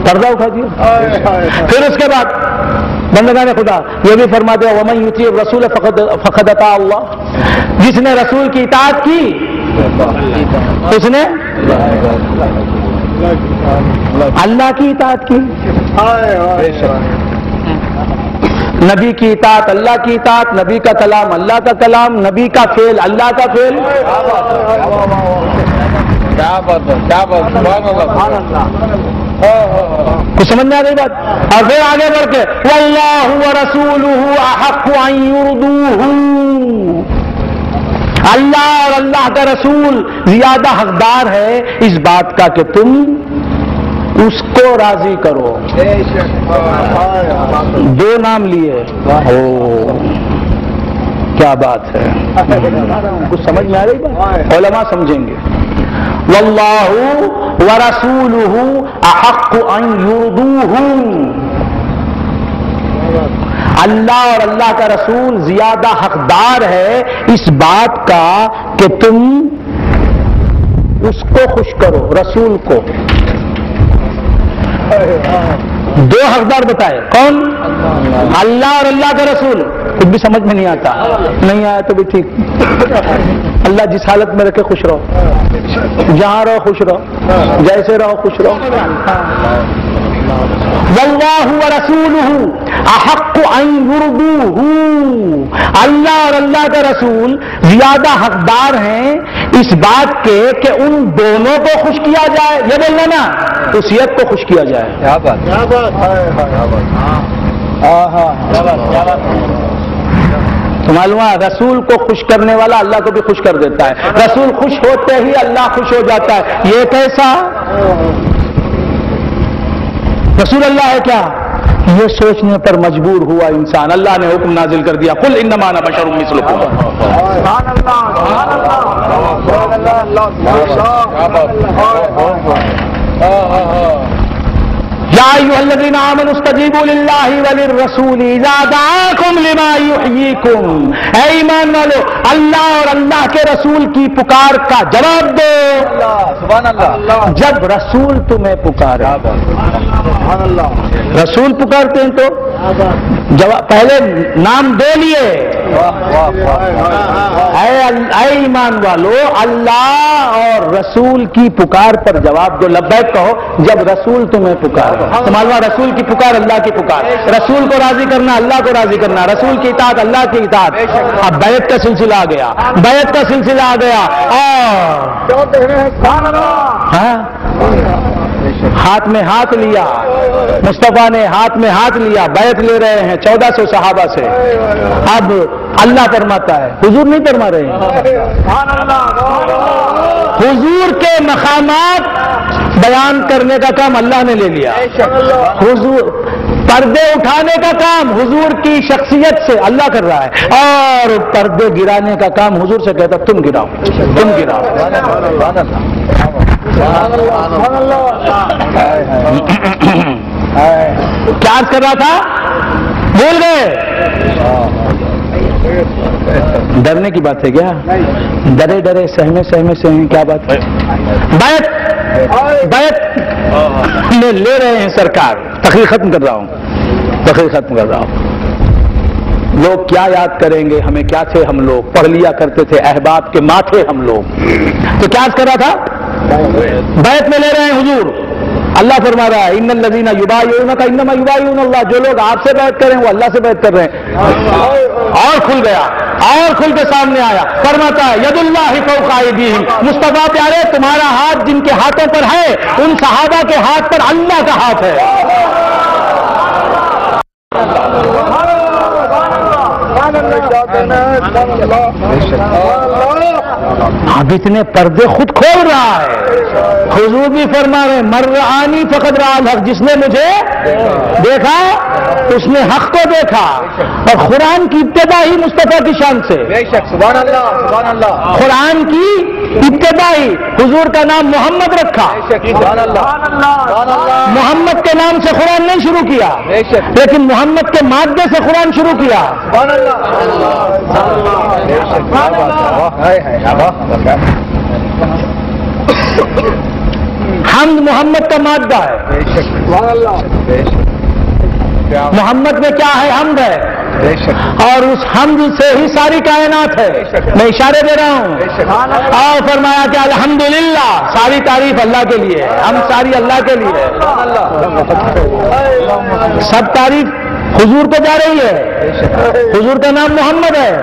پردہ اٹھا دیا. پھر اس کے بعد بندگان خدا یہ بھی فرماتے ہیں ومن یطیع الرسول فقد اطاع اللہ. جس نے رسول کی اطاعت کی اس نے اللہ کی اطاعت کی. نبی کی اطاعت اللہ کی اطاعت، نبی کا کلام اللہ کا کلام، نبی کا فعل اللہ کا فعل. کچھ سمجھ میں آ گئی بات؟ اور پھر آگے بڑھ کے واللہ ورسولہ احق ان یرضوہ. اللہ اور اللہ کا رسول زیادہ حقدار ہے اس بات کا کہ تم اس کو راضی کرو. دو نام لیے. کیا بات ہے, کچھ سمجھ میں آ رہی بات؟ علماء سمجھیں گے. واللہ ورسولہ احق ان یرضوہ, اللہ اور اللہ کا رسول زیادہ حقدار ہے اس بات کا کہ تم اس کو خوش کرو, رسول کو. دو حقدار بتائے, کون؟ اللہ اور اللہ کا رسول. کچھ بھی سمجھ میں نہیں آتا, نہیں آیا تو بھی ٹھیک. اللہ جس حالت میں رکھے خوش رہو, جہاں رہو خوش رہو, جیسے رہو خوش رہو. واللہ ورسولہ احق ان یرضوہ, اللہ اور اللہ کا رسول زیادہ حقدار ہیں اس بات کے کہ ان دونوں کو خوش کیا جائے. یہ بولنا نا, توصیت کو خوش کیا جائے. کیا بات, کیا بات. تو معلوم ہے رسول کو خوش کرنے والا اللہ کو بھی خوش کر دیتا ہے. رسول خوش ہوتے ہی اللہ خوش ہو جاتا ہے. یہ کیسا رسول اللہ ہے کیا؟ یہ سوچنے پر مجبور ہوا انسان. اللہ نے حکم نازل کر دیا, قل انما انا بشر مثلکم. یا ایھا الذین آمنوا استجیبوا للہ وللرسول اذا دعاکم لما یحییکم. اے ایمان والو, اللہ اور اللہ کے رسول کی پکار کا جواب دو سبحان اللہ جب رسول تمہیں پکارے. رسول پکارتے ہیں تو پہلے نام دے لیے. اے ایمان والو, اللہ اور رسول کی پکار پر جواب دو, لبیک کہو جب رسول تمہیں پکارے. تو معلوم رسول کی پکار اللہ کی پکار, رسول کو راضی کرنا اللہ کو راضی کرنا, رسول کی اطاعت اللہ کی اطاعت. اب بیعت کا سلسلہ آ گیا, بیعت کا سلسلہ آ گیا. اور ہاتھ میں ہاتھ لیا, مصطفیٰ نے ہاتھ میں ہاتھ لیا, بیعت لے رہے ہیں 1400 صحابہ سے. اب اللہ فرماتا ہے, حضور نہیں فرما رہے ہیں. حضور کے مقامات بیان کرنے کا کام اللہ نے لے لیا. حضور پردے اٹھانے کا کام حضور کی شخصیت سے اللہ کر رہا ہے, اور پردے گرانے کا کام حضور سے کہتا تم گراؤ, تم گراؤ. کیا عرض کر رہا تھا, بول گئے. ڈرنے کی بات ہے کیا؟ ڈرے ڈرے سہمے سہمے سے ہیں, کیا بات ہے؟ بیعت میں لے رہے ہیں سرکار. تقریر ختم کر رہا ہوں, تقریر ختم کر رہا ہوں. لوگ کیا یاد کریں گے ہمیں, کیا تھے ہم لوگ, پڑھ لیا کرتے تھے, احباب کے ماں تھے ہم لوگ. تو کیا عرض کر رہا تھا, بیعت میں لے رہے ہیں حضور. اللہ فرما رہا ہے ان الذین یبایعونک انما یبایعون اللہ, جو لوگ آپ سے بیعت کریں وہ اللہ سے بیعت کر رہے ہیں. اور کھل گیا, اور کھل کے سامنے آیا, فرماتا ہے ید اللہ فوق ایدیہم. مصطفیٰ پیارے, تمہارا ہاتھ جن کے ہاتھوں پر ہے ان صحابہ کے ہاتھ پر اللہ کا ہاتھ ہے. اب اتنے پردے خود کھول رہا ہے. حضور بھی فرما رہے من رآنی فقد رأى الحق, جس نے مجھے دیکھا اس نے حق کو دیکھا. اور قرآن کی ابتدا ہی مصطفیٰ کی شان سے. سبحان اللہ, سبحان اللہ. قرآن کی ابتدا ہی حضور کا نام محمد رکھا. محمد کے نام سے قرآن نہیں شروع کیا, لیکن محمد کے مادے سے قرآن شروع کیا. حمد محمد کا مادہ ہے. محمد میں کیا ہے, حمد ہے, اور اس حمد سے ہی ساری کائنات ہے. میں اشارے دے رہا ہوں. اور فرمایا کہ الحمدللہ, ساری تعریف اللہ کے لیے, ہم ساری اللہ کے لیے. سب تعریف حضور کو جا رہی ہے. حضور کا نام محمد ہے,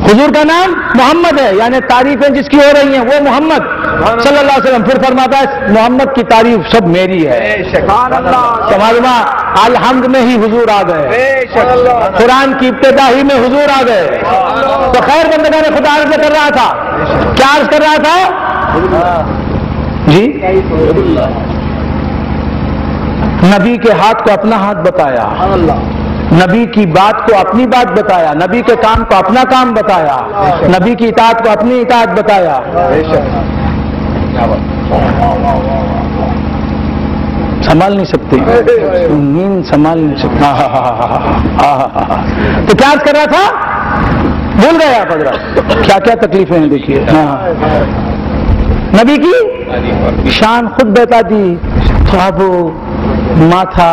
حضور کا نام محمد ہے, یعنی تعریفیں جس کی ہو رہی ہیں وہ محمد صلی اللہ علیہ وسلم. پھر فرماتا ہے محمد کی تعریف سب میری ہے. معلومہ الحمد میں ہی حضور آ گئے, قرآن کی ابتدا ہی میں حضور آ گئے. تو خیر بندگان خدا عرض کر رہا تھا, کیا عرض کر رہا تھا, جی نبی کے ہاتھ کو اپنا ہاتھ بتایا، نبی کی بات کو اپنی بات بتایا، نبی کے کام کو اپنا کام بتایا، نبی کی اطاعت کو اپنی اطاعت بتایا۔ سنبھال نہیں سکتے، نیند سنبھال نہیں سکتے۔ تو کیا کر رہا تھا؟ بھول گئے آپ حضرات، کیا کیا تکلیفیں ہیں دیکھیے۔ نبی کی شان خود بتا دی تو اب ماتھا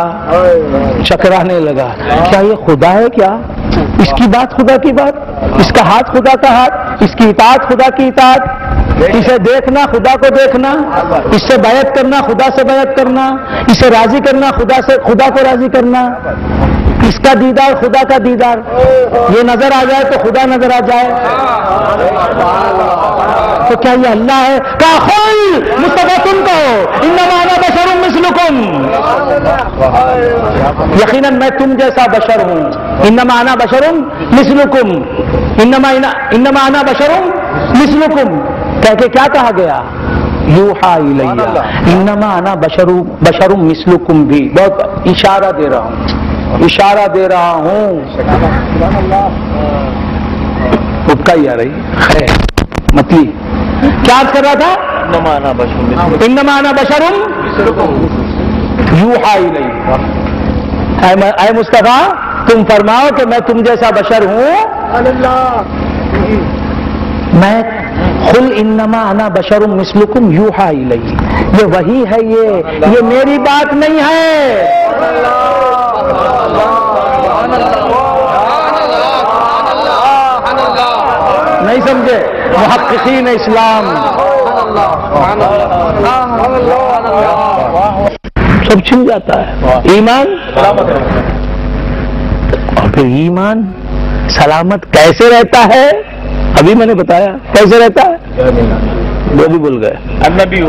چکرانے لگا، کیا یہ خدا ہے کیا؟ اس کی بات خدا کی بات، اس کا ہاتھ خدا کا ہاتھ، اس کی اطاعت خدا کی اطاعت، اسے دیکھنا خدا کو دیکھنا، اس سے بیعت کرنا خدا سے بیعت کرنا، اسے راضی کرنا خدا کو راضی کرنا، اس کا دیدار خدا کا دیدار، یہ نظر آ جائے تو خدا نظر آ جائے، تو کیا یہ اللہ ہے؟ کہا خل مصطفیٰ تم کہو انما انا بشر مثلکم، یقیناً میں تم جیسا بشر ہوں، انما انا بشر مثلکم، انما انا بشر مثلکم کہہ کے کیا کہا گیا؟ یوحا الیہ، انما انا بشر مثلکم بھی بہت اشارہ دے رہا ہوں، اشارہ دے رہا ہوں، اٹکا ہی آ رہی خیر مطلی کیا کر رہا تھا؟ انما انا بشر یوحا الیہ، اے مصطفیٰ تم فرماؤ کہ میں تم جیسا بشر ہوں، میں قل انما انا بشر مثلکم یوحا الیہ، یہ وہی ہے، یہ میری بات نہیں ہے۔ نہیں سمجھے محققین اسلام سب چھن جاتا ہے ایمان، اور پھر ایمان سلامت کیسے رہتا ہے؟ ابھی میں نے بتایا کیسے رہتا ہے، وہ بھی بھول گئے۔ النبی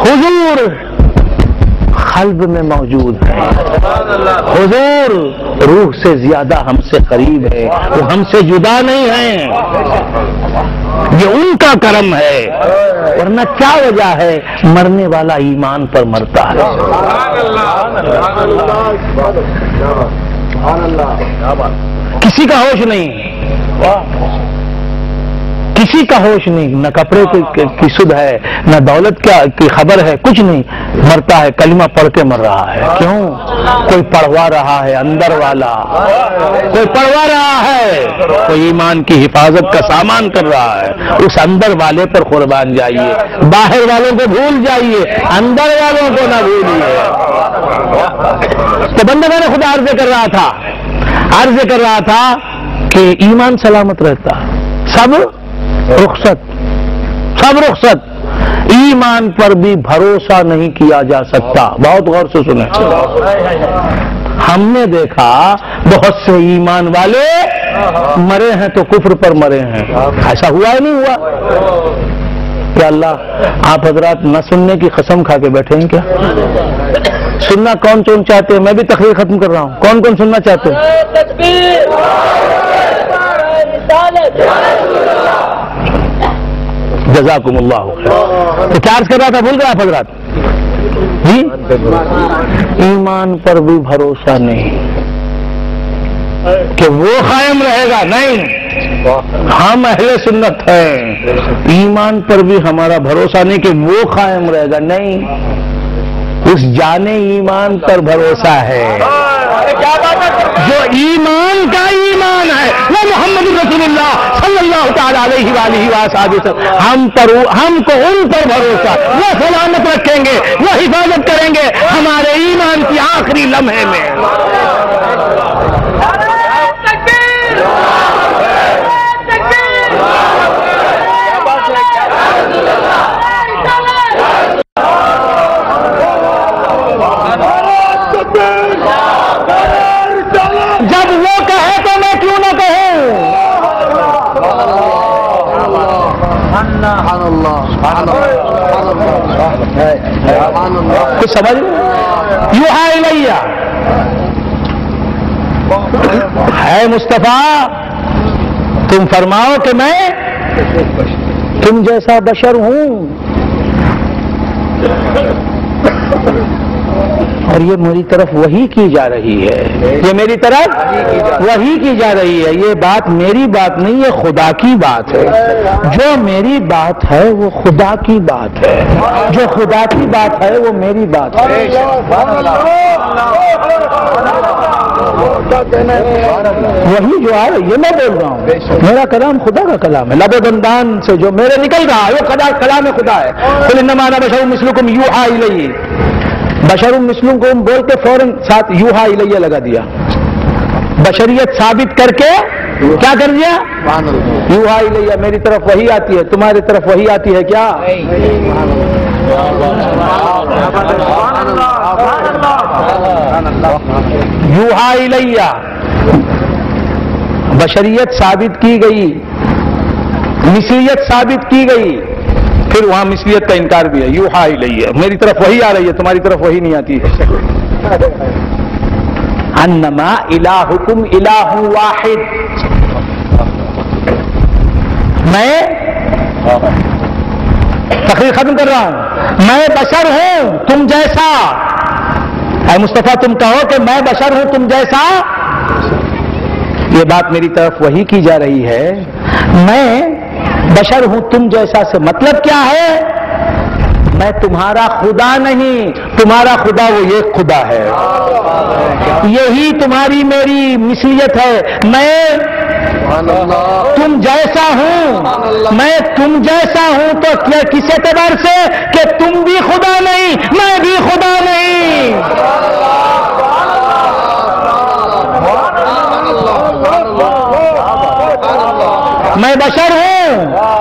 حضور قلب میں موجود ہے، حضور روح سے زیادہ ہم سے قریب ہے، وہ ہم سے جدا نہیں ہیں، یہ ان کا کرم ہے، ورنہ کیا وجہ ہے؟ مرنے والا ایمان پر مرتا ہے۔ کسی کا ہوش نہیں، کسی کا ہوش نہیں، نہ کپڑے کی سدھ ہے، نہ دولت کی خبر ہے، کچھ نہیں، مرتا ہے کلمہ پڑھ کے مر رہا ہے۔ کیوں؟ کوئی پڑھوا رہا ہے، اندر والا کوئی پڑھوا رہا ہے، کوئی ایمان کی حفاظت کا سامان کر رہا ہے، اس اندر والے پر قربان جائیے، باہر والوں کو بھول جائیے، اندر والوں کو نہ بھولیے۔ تو بندہ میں نے خود عرض کر رہا تھا کہ ایمان سلامت رہتا، سب رخصت، ایمان پر بھی بھروسہ نہیں کیا جا سکتا۔ بہت غور سے سنیں، ہم نے دیکھا بہت سے ایمان والے مرے ہیں تو کفر پر مرے ہیں، ایسا ہوا ہی نہیں ہوا؟ کیا اللہ آپ حضرات نہ سننے کی قسم کھا کے بیٹھے ہیں کیا؟ سننا کون چاہتے ہیں؟ میں بھی تقریر ختم کر رہا ہوں، کون سننا چاہتے ہیں؟ جزاکم اللہ خیر۔ تو چارج کر رہا تھا، بھول گیا آپ حضرات جی؟ ایمان پر بھی بھروسہ نہیں کہ وہ قائم رہے گا، نہیں، ہم اہل سنت ہیں، ایمان پر بھی ہمارا بھروسہ نہیں کہ وہ قائم رہے گا، نہیں، اس جانے ایمان پر بھروسہ ہے جو ایمان کا ایمان ہے، وہ محمد رسول اللہ صلی اللہ تعالی علیہ وآلہ وسلم، ہم کو ان پر بھروسہ، وہ سلامت رکھیں گے، وہ حفاظت کریں گے ہمارے ایمان کی آخری لمحے میں۔ جب وہ کہے تو میں کیوں نہ کہوں؟ کچھ سمجھ یوحا الیہ، ہے مصطفیٰ تم فرماؤ کہ میں تم جیسا بشر ہوں، اور یہ میری طرف وحی کی جا رہی ہے، یہ میری طرف وحی کی جا رہی ہے. یہ بات میری بات نہیں، یہ خدا کی بات ہے. جو میری بات ہے وہ خدا کی بات ہے، جو خدا کی بات ہے وہ میری بات ہے. وہی جو ہے یہ میں بول رہا ہوں، میرا کلام خدا کا کلام ہے. لب و دندان سے جو میرے نکل رہا ہے وہ کلام خدا ہے. قل انما انا بشر مثلکم یوحی الی. بشر مثلکم بول کے فوراً ساتھ یوحی الی لگا دیا. بشریت ثابت کر کے کیا کر دیا؟ یوحی الی. میری طرف وہی آتی ہے، تمہاری طرف وہی آتی ہے کیا؟ یوحی الی. بشریت ثابت کی گئی، مثلیت ثابت کی گئی، پھر وہاں مثلیت کا انکار بھی ہے. یوحی الی، میری طرف وہی آ رہی ہے، تمہاری طرف وہی نہیں آتی ہے. انما الہکم الہ واحد. میں تقریر ختم کر رہا ہوں. میں بشر ہوں تم جیسا. اے مصطفیٰ تم کہو کہ میں بشر ہوں تم جیسا. یہ بات میری طرف وہی کی جا رہی ہے. میں بشر ہوں تم جیسا سے مطلب کیا ہے؟ میں تمہارا خدا نہیں، تمہارا خدا وہ ایک خدا ہے. یہی تمہاری میری مثلیت ہے. میں تم جیسا ہوں، میں تم جیسا ہوں تو کس اعتبار سے کہ تم بھی خدا نہیں میں بھی خدا نہیں. میں بشر ہوں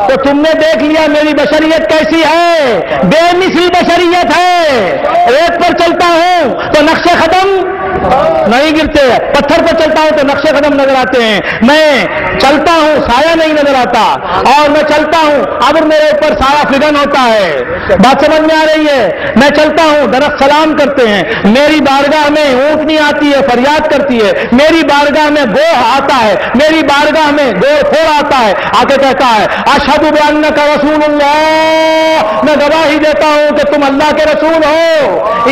تو تم نے دیکھ لیا میری بشریت کیسی ہے، بے مثل بشریت ہے. ایک پر چلتا ہوں تو نقش قدم نہیں گرتے، پتھر پر چلتا ہوں تو نقش قدم نظر آتے ہیں. میں چلتا ہوں سایہ نہیں نظر آتا، اور میں چلتا ہوں ابر میرے اوپر سایہ فگن ہوتا ہے. بات سمجھ میں آ رہی ہے؟ میں چلتا ہوں درخت سلام کرتے ہیں. میری بارگاہ میں اونٹنی آتی ہے فریاد کرتی ہے. میری بارگاہ میں گوہ آتا ہے، میری بارگاہ میں گوہ پھوڑ آتا ہے، آ کے کہتا ہے اشہد بانک رسول اللہ. میں گواہی دیتا ہوں کہ تم اللہ کے رسول ہو.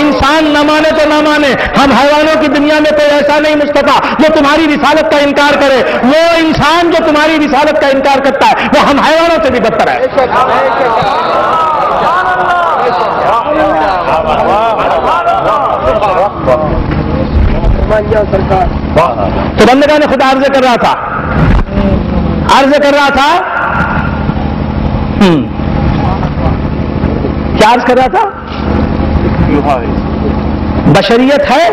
انسان نہ مانے تو نہ مانے، ہم حیوانوں کی دنیا میں کوئی ایسا نہیں مصطفیٰ جو تمہاری رسالت کا انکار کرے. وہ انسان جو تمہاری رسالت کا انکار کرتا ہے وہ ہم حیوانوں سے بھی بدتر ہے. تو بندگان خدا عرض کر رہا تھا کیا عرض کر رہا تھا؟ بشریت ہے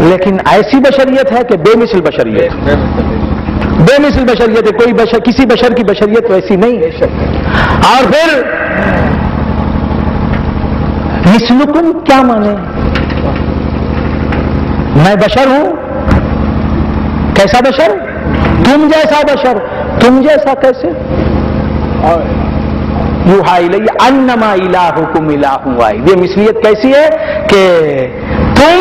لیکن ایسی بشریت ہے کہ بے مثل بشریت. بے مثل بشریت ہے، کوئی بشر کسی بشر کی بشریت ویسی نہیں. اور پھر مثلکم کیا مانے؟ میں بشر ہوں. کیسا بشر؟ تم جیسا بشر. تم جیسا کیسے؟ یوحی الی انما الہکم الہ واحد. یہ مثلیت کیسی ہے کہ تم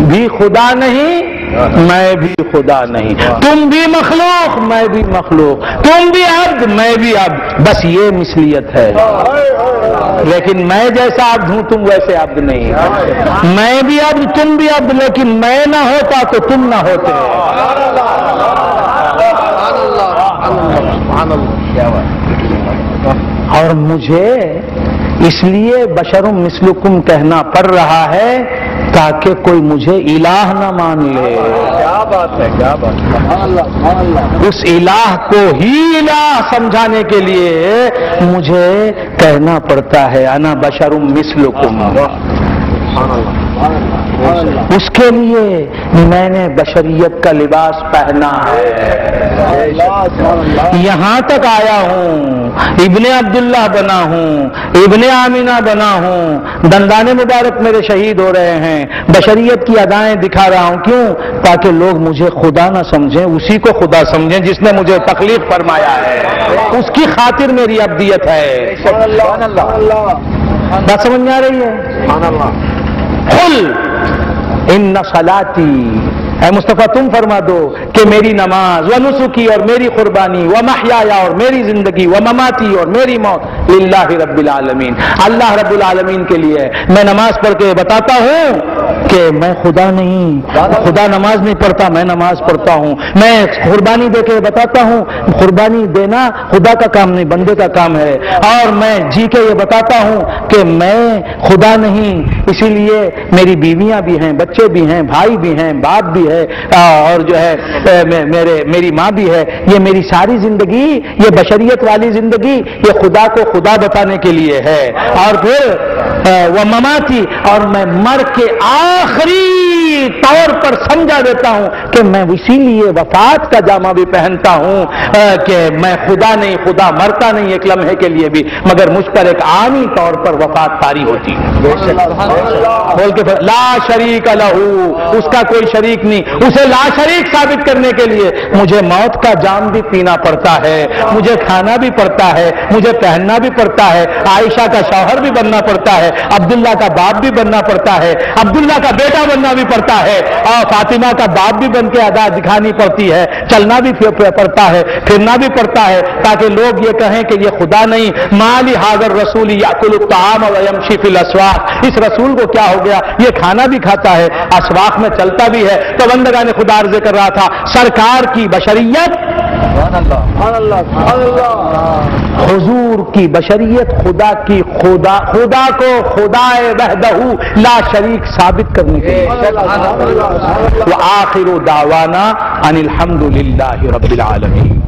بھی خدا نہیں میں بھی خدا نہیں، تم بھی مخلوق میں بھی مخلوق، تم بھی عبد میں بھی عبد. بس یہ مثلیت ہے. لیکن میں جیسا عبد ہوں تم ویسے عبد نہیں. میں بھی عبد تم بھی عبد، لیکن میں نہ ہوتا تو تم نہ ہوتے. اور مجھے اس لیے بشر مثلکم کہنا پڑ رہا ہے تاکہ کوئی مجھے الہ نہ مان لے. کیا بات ہے، کیا بات ہے. اس الہ کو ہی الہ سمجھانے کے لیے مجھے کہنا پڑتا ہے انا بشر مثلکم. اس کے لیے میں نے بشریت کا لباس پہنا ہے. یہاں تک آیا ہوں، ابن عبداللہ بنا ہوں، ابن آمینہ بنا ہوں، دندان مبارک میرے شہید ہو رہے ہیں. بشریت کی ادائیں دکھا رہا ہوں. کیوں؟ تاکہ لوگ مجھے خدا نہ سمجھیں، اسی کو خدا سمجھیں جس نے مجھے تخلیق فرمایا ہے. اس کی خاطر میری عبدیت ہے. بات سمجھ میں آ رہی ہے؟ قل ان صلاتی، اے مصطفیٰ تم فرما دو کہ میری نماز و نسکی اور میری قربانی و محیایا اور میری زندگی و مماتی اور میری موت للہ رب العالمین، اللہ رب العالمین کے لیے ہے۔ میں نماز پڑھ کے بتاتا ہوں کہ میں خدا نہیں، خدا نماز نہیں پڑھتا، میں نماز پڑھتا ہوں۔ میں قربانی دے کے بتاتا ہوں، قربانی دینا خدا کا کام نہیں، بندے کا کام ہے۔ اور میں جی کے یہ بتاتا ہوں کہ میں خدا نہیں، اسی لیے میری بیویاں بھی ہیں، بچے بھی ہیں، بھائی بھی ہیں، باپ بھی ہے، اور جو ہے میری ماں بھی ہے۔ یہ میری ساری زندگی، یہ بشریت والی زندگی، یہ خدا کو خدا بتانے کے لیے ہے۔ اور پھر وہ مماتی، اور میں مر کے آخری طور پر سمجھا دیتا ہوں کہ میں اسی لیے وفات کا جامہ بھی پہنتا ہوں کہ میں خدا نہیں، خدا مرتا نہیں ایک لمحے کے لیے بھی، مگر مجھ پر ایک عامی طور پر وفات طاری ہوتی ہے۔ بول کے لا شریک لہو، اس کا کوئی شریک نہیں، اسے لا شریک ثابت کرنے کے لیے مجھے موت کا جام بھی پینا پڑتا ہے، مجھے کھانا بھی پڑتا ہے، مجھے پہننا بھی پڑتا ہے، عائشہ کا شوہر بھی بننا پڑتا ہے، عبداللہ کا باپ بھی بننا پڑتا ہے، عبداللہ کا بیٹا بننا بھی پڑتا ہے، اور فاطمہ کا باپ بھی بن کے ادا دکھانی پڑتی ہے، چلنا بھی پڑتا ہے، پھرنا بھی پڑتا ہے، تاکہ لوگ یہ کہیں کہ یہ خدا نہیں۔ مالی حاضر رسول یاکل الطعام ویمشی فی الاسواق، اس رسول کو کیا ہو گیا، یہ کھانا بھی کھاتا ہے، اسواق میں چلتا بھی ہے۔ تو بندگان خدا عرض کر رہا تھا، سرکار کی بشریت، حضور کی بشریت خدا کی خدا کو خدائے وحدہ لا شریک ثابت کرنے کے لیے۔ وآخر دعوانا ان الحمد للہ رب العالمین۔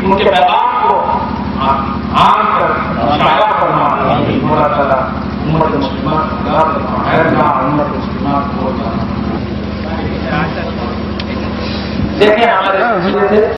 ان کے پیغام کو عام کر شائع فرما، اللہ تعالیٰ امت مسلمہ امت مسلمہ کو دیکھیں ہمارے